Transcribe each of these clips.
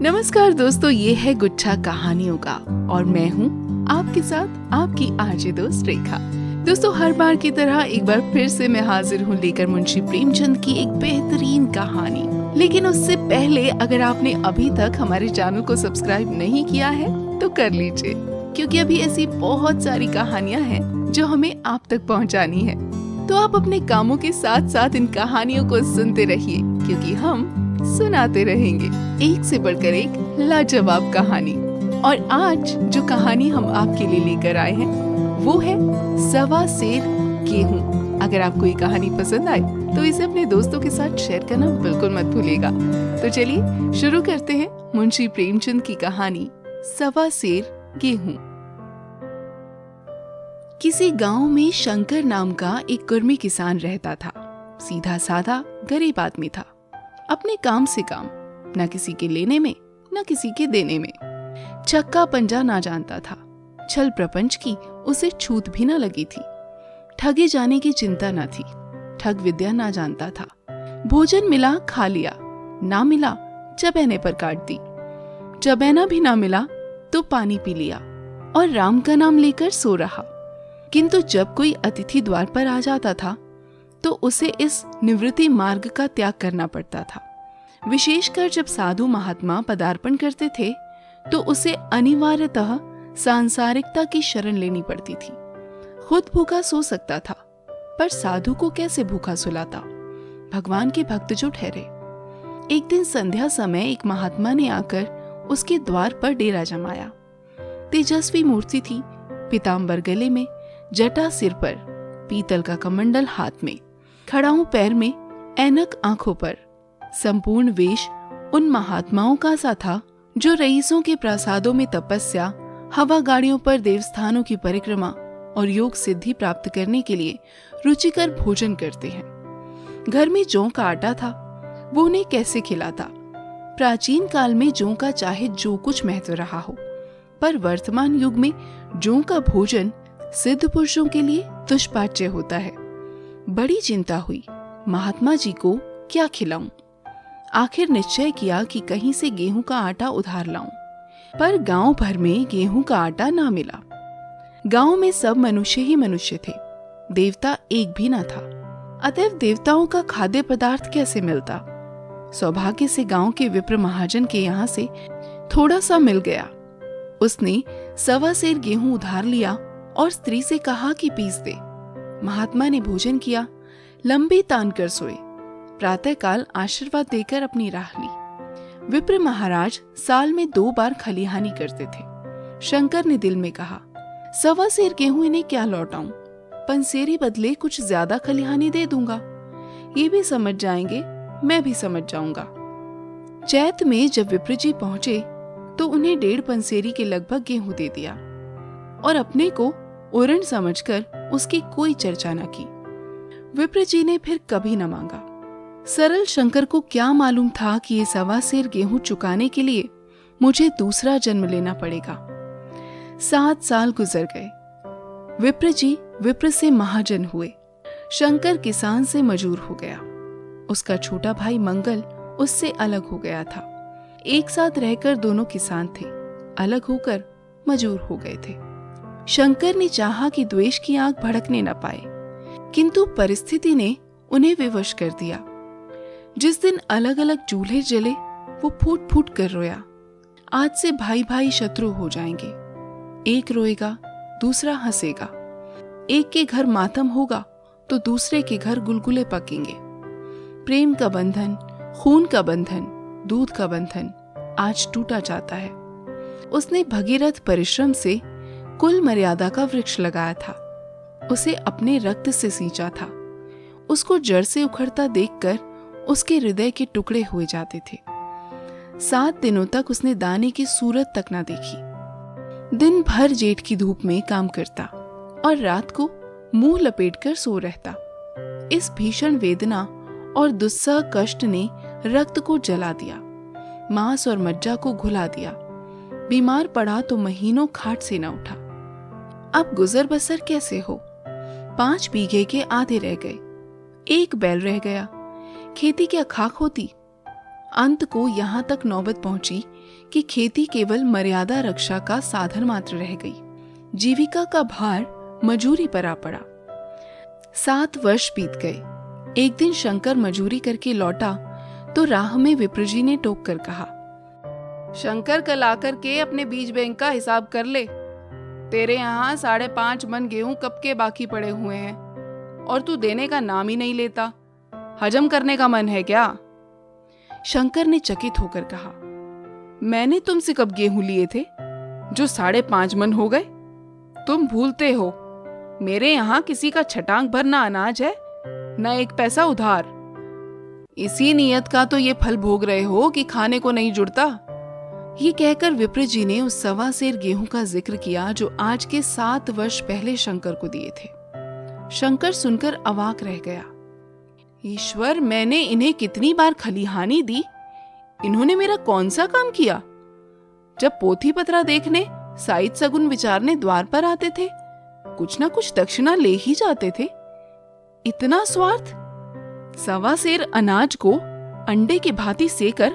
नमस्कार दोस्तों, ये है गुच्छा कहानियों का और मैं हूँ आपके साथ आपकी आरजे दोस्त रेखा। दोस्तों, हर बार की तरह एक बार फिर से मैं हाजिर हूँ लेकर मुंशी प्रेमचंद की एक बेहतरीन कहानी। लेकिन उससे पहले अगर आपने अभी तक हमारे चैनल को सब्सक्राइब नहीं किया है तो कर लीजिए, क्योंकि अभी ऐसी बहुत सारी कहानियाँ हैं जो हमें आप तक पहुँचानी है। तो आप अपने कामों के साथ साथ इन कहानियों को सुनते रहिए, क्योंकि हम सुनाते रहेंगे एक से बढ़कर एक लाजवाब कहानी। और आज जो कहानी हम आपके लिए लेकर आए हैं वो है सवा सेर गेहूं। अगर आपको ये कहानी पसंद आए तो इसे अपने दोस्तों के साथ शेयर करना बिल्कुल मत भूलिएगा। तो चलिए शुरू करते हैं मुंशी प्रेमचंद की कहानी सवा सेर गेहूं। किसी गांव में शंकर नाम का एक कुर्मी किसान रहता था। सीधा साधा गरीब आदमी था, अपने काम से काम, न किसी के लेने में न किसी के देने में। छक्का पंजा ना जानता था, छल प्रपंच की उसे छूत भी न लगी थी। ठगे जाने की चिंता न थी, ठग विद्या ना जानता था। भोजन मिला खा लिया, ना मिला चबैने पर काट दी। चबैना भी ना मिला तो पानी पी लिया और राम का नाम लेकर सो रहा। किंतु जब कोई अतिथि द्वार पर आ जाता था तो उसे इस निवृत्ति मार्ग का त्याग करना पड़ता था। विशेषकर जब साधु महात्मा पदार्पण करते थे तो उसे अनिवार्यतः सांसारिकता की शरण लेनी पड़ती थी। खुद भूखा सो सकता था, पर साधु को कैसे भूखा सुलाता? भगवान के भक्त जो ठहरे। एक दिन संध्या समय एक महात्मा ने आकर उसके द्वार पर डेरा जमाया। तेजस्वी मूर्ति थी, पीताम्बर गले में, जटा सिर पर, पीतल का कमंडल हाथ में, खड़ाऊं पैर में, ऐनक आंखों पर। संपूर्ण वेश उन महात्माओं का सा था जो रईसों के प्रासादों में तपस्या, हवा गाड़ियों पर देवस्थानों की परिक्रमा और योग सिद्धि प्राप्त करने के लिए रुचिकर भोजन करते हैं। घर में जौ का आटा था, वो उन्हें कैसे खिलाता? प्राचीन काल में जौ का चाहे जो कुछ महत्व रहा हो, पर वर्तमान युग में जौ का भोजन सिद्ध पुरुषों के लिए दुष्पाच्य होता है। बड़ी चिंता हुई, महात्मा जी को क्या खिलाऊं? आखिर निश्चय किया कि कहीं से गेहूं का आटा उधार लाऊं, पर गांव भर में गेहूं का आटा ना मिला। गांव में सब मनुष्य ही मनुष्य थे, देवता एक भी ना था। अतएव देवताओं का खाद्य पदार्थ कैसे मिलता? सौभाग्य से गांव के विप्र महाजन के यहाँ से थोड़ा सा मिल गया। उसने सवा सेर गेहूं उधार लिया और स्त्री से कहा कि पीस दे। महात्मा ने भोजन किया, लंबी तान कर सोए। प्रातःकाल आशीर्वाद देकर अपनी राह ली। विप्र महाराज साल में 2 बार खलिहानी करते थे। शंकर ने दिल में कहा, सवा सेर गेहूं इन्हें क्या लौटाऊं? पंसेरी बदले कुछ ज्यादा खलिहानी दे दूंगा। ये भी समझ जाएंगे, मैं भी समझ जाऊंगा। चैत में जब विप्र जी पहुंचे तो उन्हें 1.5 पंसेरी के लगभग गेहूं दे दिया और अपने को उरण समझकर उसकी कोई चर्चा न की। विप्र जी ने फिर कभी न मांगा। सरल शंकर को क्या मालूम था कि ये सवा सेर गेहूं चुकाने के लिए मुझे दूसरा जन्म लेना पड़ेगा। 7 साल गुजर गए। विप्र जी विप्र से महाजन हुए। शंकर किसान से मजूर हो गया। उसका छोटा भाई मंगल उससे अलग हो गया था। एक साथ रहकर दोनों किसान थे, अलग होकर मजूर हो गए थे। शंकर ने चाहा कि द्वेष की आग भड़कने न पाए, किंतु परिस्थिति ने उन्हें विवश कर दिया। जिस दिन अलग अलग चूल्हे जले वो फूट फूट कर रोया। आज से भाई भाई शत्रु हो जाएंगे। एक रोएगा, दूसरा हंसेगा। एक के घर मातम होगा तो दूसरे के घर गुलगुले पकेंगे। प्रेम का बंधन, खून का बंधन, दूध का बंधन आज टूटा जाता है। उसने भगीरथ परिश्रम से कुल मर्यादा का वृक्ष लगाया था। उसे अपने रक्त से सींचा था। उसको जड़ से उखड़ता देखकर उसके हृदय के टुकड़े हुए जाते थे। 7 दिनों तक उसने दाने की सूरत तक न देखी। दिन भर जेठ की धूप में काम करता और रात को मुंह लपेटकर सो रहता। इस भीषण वेदना और दुस्सह कष्ट ने रक्त को जला दिया, मांस और मज्जा को घुला दिया। बीमार पड़ा तो महीनों खाट से न उठा। अब गुजर बसर कैसे हो? 5 बीघे के आधे रह गए। 1 बैल रह गया। खेती क्या खाक होती? अंत को यहाँ तक नौबत पहुंची कि खेती केवल मर्यादा रक्षा का साधन मात्र रह गई। जीविका का भार मजूरी पर आ पड़ा। 7 वर्ष बीत गए। एक दिन शंकर मजूरी करके लौटा तो राह में विप्रजी ने टोक कर कहा, शंकर, कल आकर के अपने बीज बैंक का हिसाब कर ले। तेरे यहाँ 5.5 मन गेहूं कब के बाकी पड़े हुए हैं और तू देने का नाम ही नहीं लेता। हजम करने का मन है क्या? शंकर ने चकित होकर कहा, मैंने तुमसे कब गेहूं लिए थे जो 5.5 मन हो गए? तुम भूलते हो, मेरे यहाँ किसी का छटांग भर ना अनाज है, न 1 पैसा उधार। इसी नियत का तो ये फल भोग रहे हो कि खाने को नहीं जुड़ता। ये कहकर विप्र जी ने उस 1.25 सेर गेहूं का जिक्र किया जो आज के 7 वर्ष पहले शंकर को दिए थे। शंकर सुनकर अवाक रह गया। ईश्वर, मैंने इन्हें कितनी बार खलिहानी दी, इन्होंने मेरा कौन सा काम किया? जब पोथी पत्रा देखने, साइद सगुन विचारने द्वार पर आते थे, कुछ ना कुछ दक्षिणा ले ही जाते थे। इतना स्वार्थ! 1.25 सेर अनाज को अंडे की भांति सेकर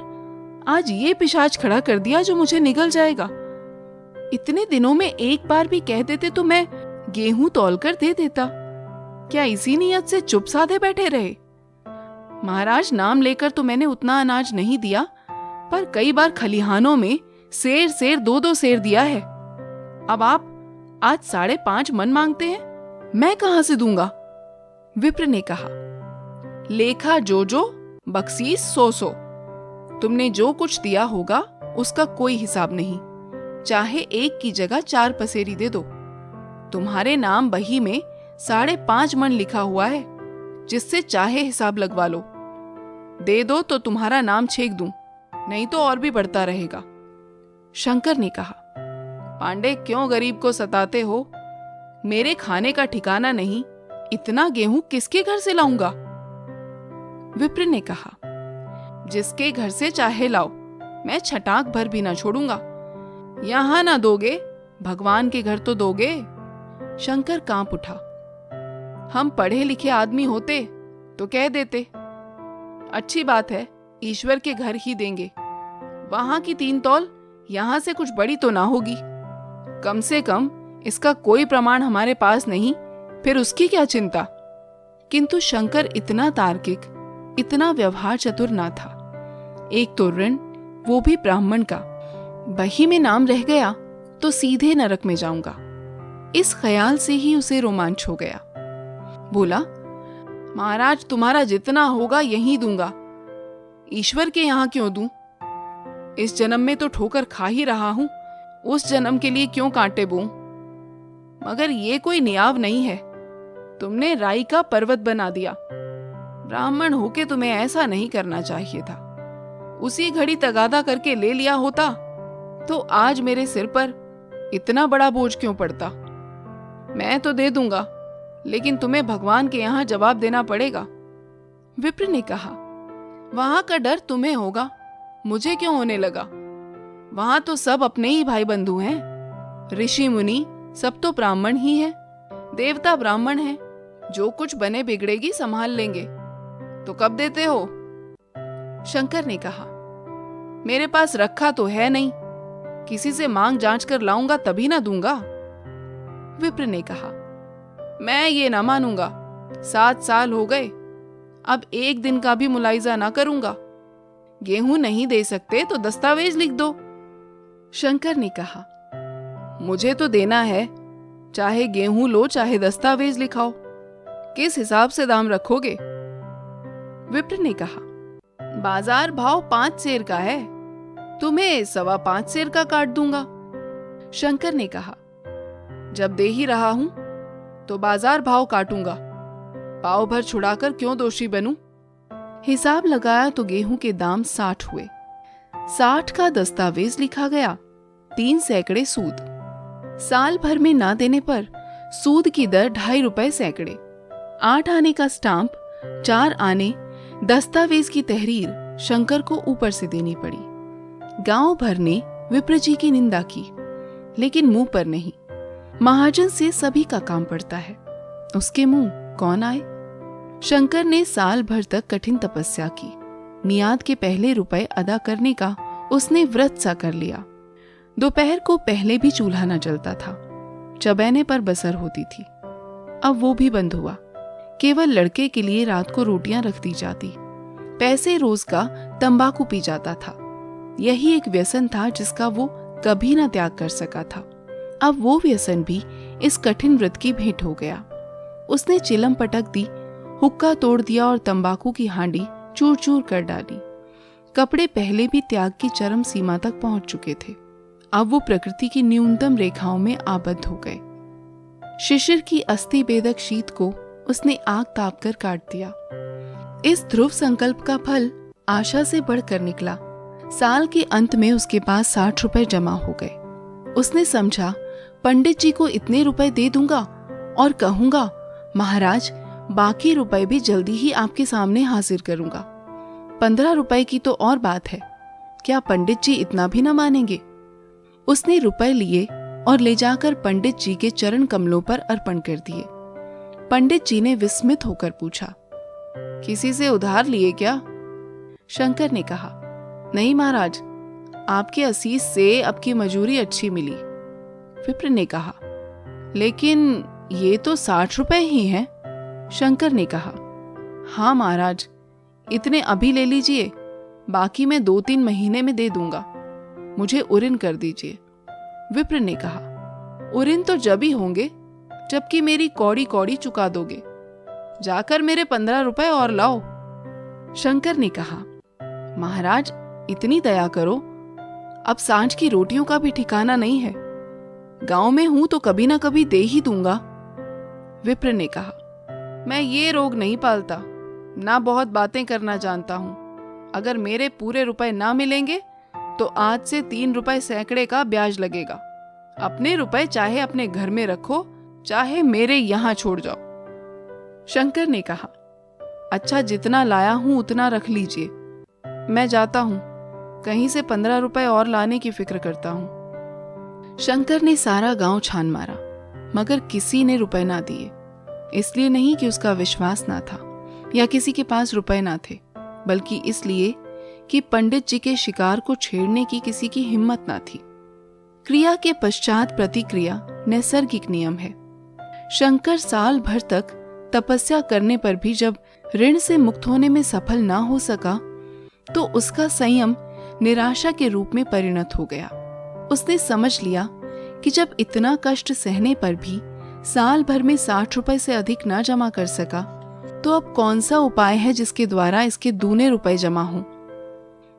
आज ये पिशाच खड़ा कर दिया जो मुझे निगल जाएगा। इतने दिनों में एक बार भी कह देते तो मैं गेहूं तौलकर दे देता। क्या इसी नियत से चुप साधे बैठे रहे? महाराज, नाम लेकर तो मैंने उतना अनाज नहीं दिया, पर कई बार खलिहानों में सेर 2-2 सेर दिया है। अब आप आज 5.5 मन मांगते हैं, मैं कहां से दूंगा? विप्र ने कहा, लेखा जो बख्शीस 100। तुमने जो कुछ दिया होगा उसका कोई हिसाब नहीं। चाहे 1 की जगह 4 पसेरी दे दो। तुम्हारे नाम बही में 5.5 मन लिखा हुआ है, जिससे चाहे हिसाब लगवा लो। दे दो तो तुम्हारा नाम छेक दूं, नहीं तो और भी बढ़ता रहेगा। शंकर ने कहा, पांडे, क्यों गरीब को सताते हो? मेरे खाने का ठिकाना नहीं, इतना गेहूं किसके घर से लाऊंगा? विप्र ने कहा, जिसके घर से चाहे लाओ, मैं छटाक भर भी ना छोड़ूंगा। यहां ना दोगे, भगवान के घर तो दोगे। शंकर कांप उठा। हम पढ़े लिखे आदमी होते तो कह देते, अच्छी बात है, ईश्वर के घर ही देंगे। वहां की 3 तौल यहां से कुछ बड़ी तो ना होगी। कम से कम इसका कोई प्रमाण हमारे पास नहीं, फिर उसकी क्या चिंता? किंतु शंकर इतना तार्किक, इतना व्यवहार चतुर ना था। एक तो ऋण, वो भी ब्राह्मण का। बही में नाम रह गया तो सीधे नरक में जाऊंगा। इस ख्याल से ही उसे रोमांच हो गया। बोला, महाराज, तुम्हारा जितना होगा यही दूंगा। ईश्वर के यहां क्यों दूं? इस जन्म में तो ठोकर खा ही रहा हूं, उस जन्म के लिए क्यों कांटे बोऊं? मगर ये कोई नियाव नहीं है। तुमने राई का पर्वत बना दिया। ब्राह्मण होके तुम्हें ऐसा नहीं करना चाहिए था। उसी घड़ी तगादा करके ले लिया होता तो आज मेरे सिर पर इतना बड़ा बोझ क्यों पड़ता? मैं तो दे दूंगा, लेकिन तुम्हें भगवान के यहां जवाब देना पड़ेगा। विप्र ने कहा, वहां का डर तुम्हें होगा, मुझे क्यों होने लगा? वहां तो सब अपने ही भाई बंधु हैं। ऋषि मुनि सब तो ब्राह्मण ही हैं। देवता ब्राह्मण हैं। जो कुछ बने बिगड़ेगी संभाल लेंगे। तो कब देते हो? शंकर ने कहा, मेरे पास रखा तो है नहीं, किसी से मांग जांच कर लाऊंगा तभी ना दूंगा। विप्र ने कहा, मैं ये ना मानूंगा। 7 साल हो गए, अब 1 दिन का भी मुलाइजा ना करूंगा। गेहूं नहीं दे सकते तो दस्तावेज लिख दो। शंकर ने कहा, मुझे तो देना है, चाहे गेहूं लो चाहे दस्तावेज लिखाओ। किस हिसाब से दाम रखोगे? विप्र ने कहा, बाजार भाव 5 सेर का है, तुम्हें 5.25 सेर का काट दूंगा। शंकर ने कहा, जब दे ही रहा हूं तो बाजार भाव काटूंगा, पाव भर छुड़ाकर क्यों दोषी बनूं? हिसाब लगाया तो गेहूं के दाम 60 हुए। 60 का दस्तावेज लिखा गया, 3 सैकड़े सूद। साल भर में ना देने पर सूद की दर 2.5 रुपए सैकड़े। 8 आने का स्टाम्प, 4 आने दस्तावेज की तहरीर शंकर को ऊपर से देनी पड़ी। गांव भर ने विप्र जी की निंदा की, लेकिन मुंह पर नहीं। महाजन से सभी का काम पड़ता है, उसके मुंह कौन आए? शंकर ने साल भर तक कठिन तपस्या की, मियाद के पहले रुपए अदा करने का उसने व्रत सा कर लिया। दोपहर को पहले भी चूल्हा न जलता था, चबैने पर बसर होती थी। अब वो भी बंद हुआ। केवल लड़के के लिए रात को रोटियां रख दी जाती। पैसे रोज का तंबाकू पी जाता था। यही एक व्यसन था जिसका वो कभी न त्याग कर सका था। अब वो व्यसन भी इस कठिन व्रत की भेंट हो गया। उसने चिलम पटक दी, हुक्का तोड़ दिया और तंबाकू की हांडी चूर चूर कर डाली। कपड़े पहले भी त्याग की चरम सीमा तक पहुंच चुके थे। अब वो प्रकृति की न्यूनतम रेखाओं में आबद्ध हो गए। शिशिर की अस्थि बेदक शीत को उसने आग ताप कर काट दिया। इस ध्रुव संकल्प का फल आशा से बढ़कर निकला। साल के अंत में उसके पास 60 रुपए जमा हो गए। उसने समझा, पंडित जी को इतने रुपए दे दूंगा और कहूंगा, महाराज बाकी रुपए भी जल्दी ही आपके सामने हाजिर करूंगा। 15 रुपए की तो और बात है, क्या पंडित जी इतना भी न मानेंगे? उसने रुपए लिए और ले जाकर पंडित जी के चरण कमलों पर अर्पण कर दिए। पंडित जी ने विस्मित होकर पूछा, किसी से उधार लिए क्या? शंकर ने कहा, नहीं महाराज, आपके असीस से अब की मजूरी अच्छी मिली। विप्र ने कहा, लेकिन ये तो 60 रुपए ही हैं। शंकर ने कहा, हाँ महाराज, इतने अभी ले लीजिए, बाकी मैं 2-3 महीने में दे दूंगा। मुझे उरिन कर दीजिए। विप्र ने कहा, उरिन तो जब ही होंगे जबकि मेरी कौड़ी कौड़ी चुका दोगे। जाकर मेरे 15 रुपए और लाओ। शंकर ने कहा, महाराज इतनी दया करो, अब सांझ की रोटियों का भी ठिकाना नहीं है। गांव में हूं तो कभी ना कभी दे ही दूंगा। विप्र ने कहा, मैं ये रोग नहीं पालता, ना बहुत बातें करना जानता हूं। अगर मेरे पूरे रुपए ना मिलेंगे तो आज से 3 रुपए सैकड़े का ब्याज लगेगा। अपने रुपए चाहे अपने घर में रखो, चाहे मेरे यहां छोड़ जाओ। शंकर ने कहा, अच्छा जितना लाया हूं उतना रख लीजिए, मैं जाता हूं, कहीं से 15 रुपए और लाने की फिक्र करता हूं। शंकर ने सारा गांव छान मारा, मगर किसी ने रुपए ना दिए। इसलिए नहीं कि उसका विश्वास ना था या किसी के पास रुपए ना थे, बल्कि इसलिए कि पंडित जी के शिकार को छेड़ने की किसी की हिम्मत ना थी। क्रिया के पश्चात प्रतिक्रिया नैसर्गिक नियम है। शंकर साल भर तक तपस्या करने पर भी जब ऋण से मुक्त होने में सफल ना हो सका तो उसका संयम निराशा के रूप में परिणत हो गया। उसने समझ लिया कि जब इतना कष्ट सहने पर भी साल भर में 60 रुपए से अधिक ना जमा कर सका तो अब कौन सा उपाय है जिसके द्वारा इसके दूने रुपए जमा हों।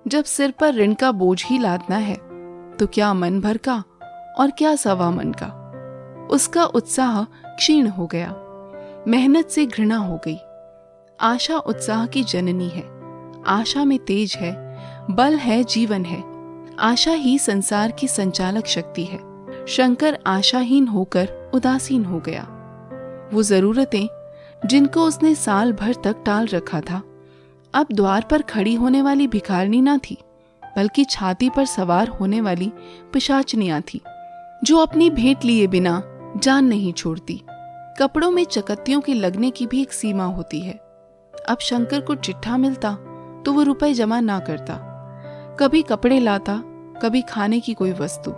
जब सिर पर ऋण का बोझ ही लादना है तो क्या मन भर का और क्या सवा मन का। उसका उत्साह क्षीण हो गया, मेहनत से घृणा हो गई। आशा उत्साह की जननी है। आशा में तेज है, बल है, जीवन है। आशा ही संसार की संचालक शक्ति है। शंकर आशाहीन होकर उदासीन हो गया। वो जरूरतें जिनको उसने साल भर तक टाल रखा था अब द्वार पर खड़ी होने वाली भिखारिनी ना थी, बल्कि छाती पर सवार होने वाली पिशाचनियां थी, जो अपनी भेंट लिए बिना जान नहीं छोड़ती। कपड़ों में चकत्तियों के लगने की भी एक सीमा होती है। अब शंकर को चिट्ठा मिलता तो वो रुपए जमा ना करता। कभी कपड़े लाता, कभी खाने की कोई वस्तु।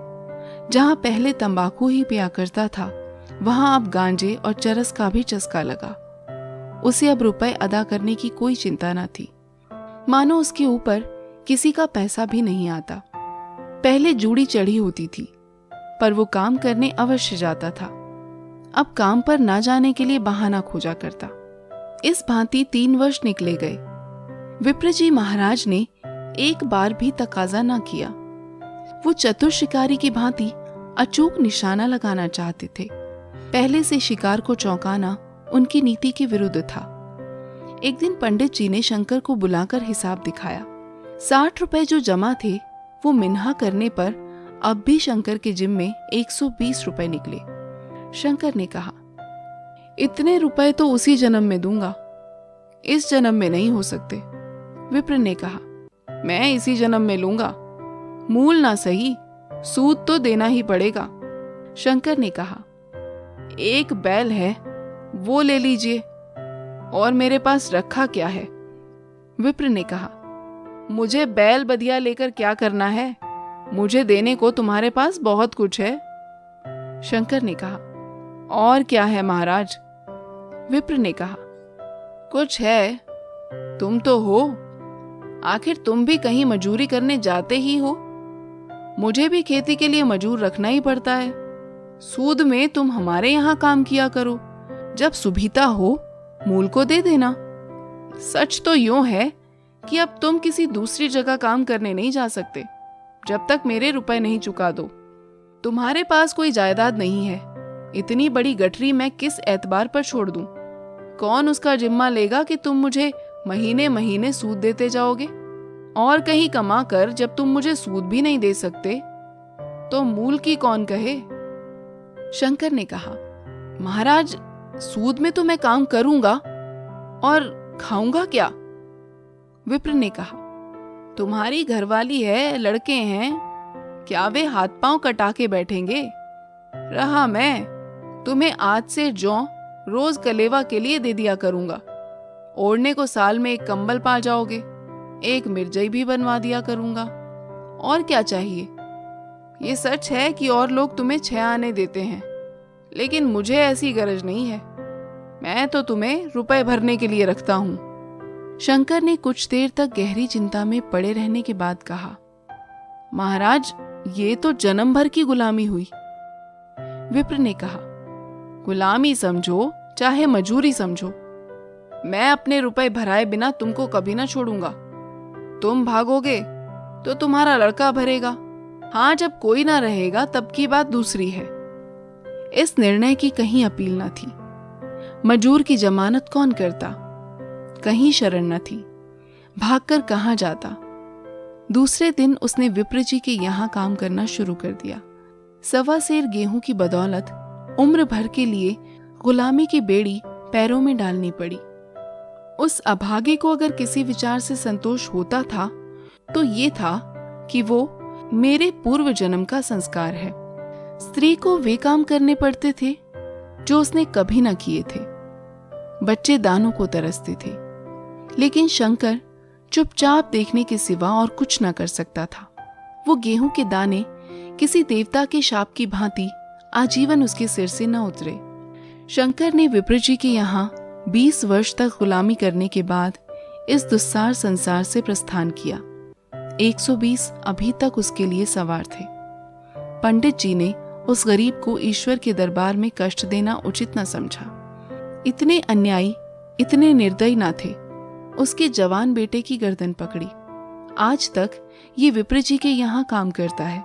जहां पहले तंबाकू ही पिया करता था वहां अब गांजे और चरस का भी चस्का लगा। उसे अब रुपए अदा करने की कोई चिंता न थी, मानो उसके ऊपर किसी का पैसा भी नहीं आता। पहले जूड़ी चढ़ी होती थी, पर वो काम करने अवश्य जाता था। अब काम पर ना जाने के लिए बहाना खोजा करता। इस भांति 3 वर्ष निकले गए। विप्र जी महाराज ने एक बार भी तकाजा ना किया। वो चतुर शिकारी की भांति अचूक निशाना लगाना चाहते थे। पहले से शिकार को चौंकाना उनकी नीति के विरुद्ध था। एक दिन पंडित जी ने शंकर को बुलाकर हिसाब दिखाया। 60 रुपए जो जमा थे वो मिन्हा करने पर अब भी शंकर के जिम में 120 रुपए निकले। शंकर ने कहा, इतने रुपए तो उसी जन्म में दूंगा, इस जन्म में नहीं हो सकते। विप्र ने कहा, मैं इसी जन्म में लूंगा, मूल ना सही, सूद तो देना ही पड़ेगा। शंकर ने कहा, एक बैल है वो ले लीजिए, और मेरे पास रखा क्या है। विप्र ने कहा, मुझे बैल बधिया लेकर क्या करना है? मुझे देने को तुम्हारे पास बहुत कुछ है। शंकर ने कहा, और क्या है महाराज? विप्र ने कहा, कुछ है, तुम तो हो। आखिर तुम भी कहीं मजूरी करने जाते ही हो। मुझे भी खेती के लिए मजूर रखना ही पड़ता है। सूद में तुम हमारे यहाँ काम किया करो, जब सुबीता हो मूल को दे देना। सच तो यूं है कि अब तुम किसी दूसरी जगह काम करने नहीं जा सकते जब तक मेरे रुपए नहीं चुका दो। तुम्हारे पास कोई जायदाद नहीं है। इतनी बड़ी गठरी मैं किस एतबार पर छोड़ दूं? कौन उसका जिम्मा लेगा कि तुम मुझे महीने महीने सूद देते जाओगे? और कहीं कमा कर जब तुम मुझे सूद भी नहीं दे सकते तो मूल की कौन कहे? शंकर ने कहा, महाराज, सूद में तो मैं काम करूंगा, और खाऊंगा क्या? विप्र ने कहा, तुम्हारी घरवाली है, लड़के हैं, क्या वे हाथ पांव कटा के बैठेंगे? रहा मैं, तुम्हें आज से जौ रोज कलेवा के लिए दे दिया करूंगा। ओढ़ने को साल में एक कंबल पा जाओगे, एक मिर्जई भी बनवा दिया करूंगा। और क्या चाहिए? ये सच है कि और लोग तुम्हें 6 आने देते हैं, लेकिन मुझे ऐसी गरज नहीं है। मैं तो तुम्हें रुपए भरने के लिए रखता हूं। शंकर ने कुछ देर तक गहरी चिंता में पड़े रहने के बाद कहा, महाराज, ये तो जन्म भर की गुलामी हुई। विप्र ने कहा, गुलामी समझो चाहे मजूरी समझो, मैं अपने रुपए भराए बिना तुमको कभी ना छोड़ूंगा। तुम भागोगे तो तुम्हारा लड़का भरेगा। हाँ, जब कोई ना रहेगा तब की बात दूसरी है। इस निर्णय की कहीं अपील न थी। मजूर की जमानत कौन करता? कहीं शरण न थी। भागकर कहाँ जाता? दूसरे दिन उसने विप्र जी के यहाँ काम करना शुरू कर दिया। 1.25 सेर गेहूं की बदौलत उम्र भर के लिए गुलामी की बेड़ी पैरों में डालनी पड़ी। उस अभागे को अगर किसी विचार से संतोष होता था तो ये था कि वो मेरे पूर्व जन्म का संस्कार है। स्त्री को वे काम करने पड़ते थे जो उसने कभी न किए थे। बच्चे दानों को तरसते थे, लेकिन शंकर चुपचाप देखने के सिवा और कुछ न कर सकता था। वो गेहूं के दाने किसी देवता के शाप की भांति आजीवन उसके सिर से न उतरे। शंकर ने विप्र जी के यहाँ 20 वर्ष तक गुलामी करने के बाद इस दुस्सार संसार से प्रस्थान किया। 120 अभी तक उसके लिए सवार थे। पंडित जी ने उस गरीब को ईश्वर के दरबार में कष्ट देना उचित न समझा। इतने अन्यायी, इतने निर्दयी न थे। उसके जवान बेटे की गर्दन पकड़ी। आज तक ये विप्र जी के यहाँ काम करता है।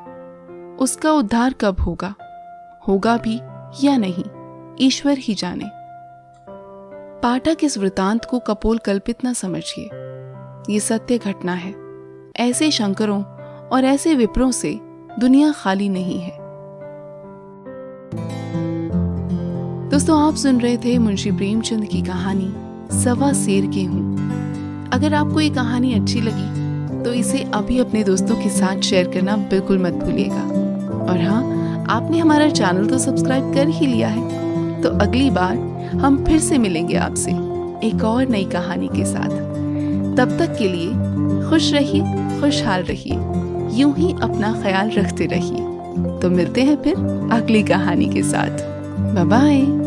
उसका उद्धार कब होगा? होगा भी या नहीं, ईश्वर ही जाने। पाठक इस वृतांत को कपोल कल्पित न समझिए। ये सत्य घटना है। ऐसे शंकरों और ऐसे विप्रों से दुनिया खाली नहीं है। दोस्तों, आप सुन रहे थे मुंशी प्रेमचंद की कहानी 1.25 सेर गेहूं। अगर आपको ये कहानी अच्छी लगी तो इसे अभी अपने दोस्तों के साथ शेयर करना बिल्कुल मत भूलिएगा। और हाँ, आपने हमारा चैनल तो सब्सक्राइब कर ही लिया है, तो अगली बार हम फिर से मिलेंगे आपसे एक और नई कहानी के साथ। तब तक के लिए खुश रहिए, खुशहाल रहिए, यूं ही अपना ख्याल रखते रहिए। तो मिलते हैं फिर अगली कहानी के साथ। Bye bye.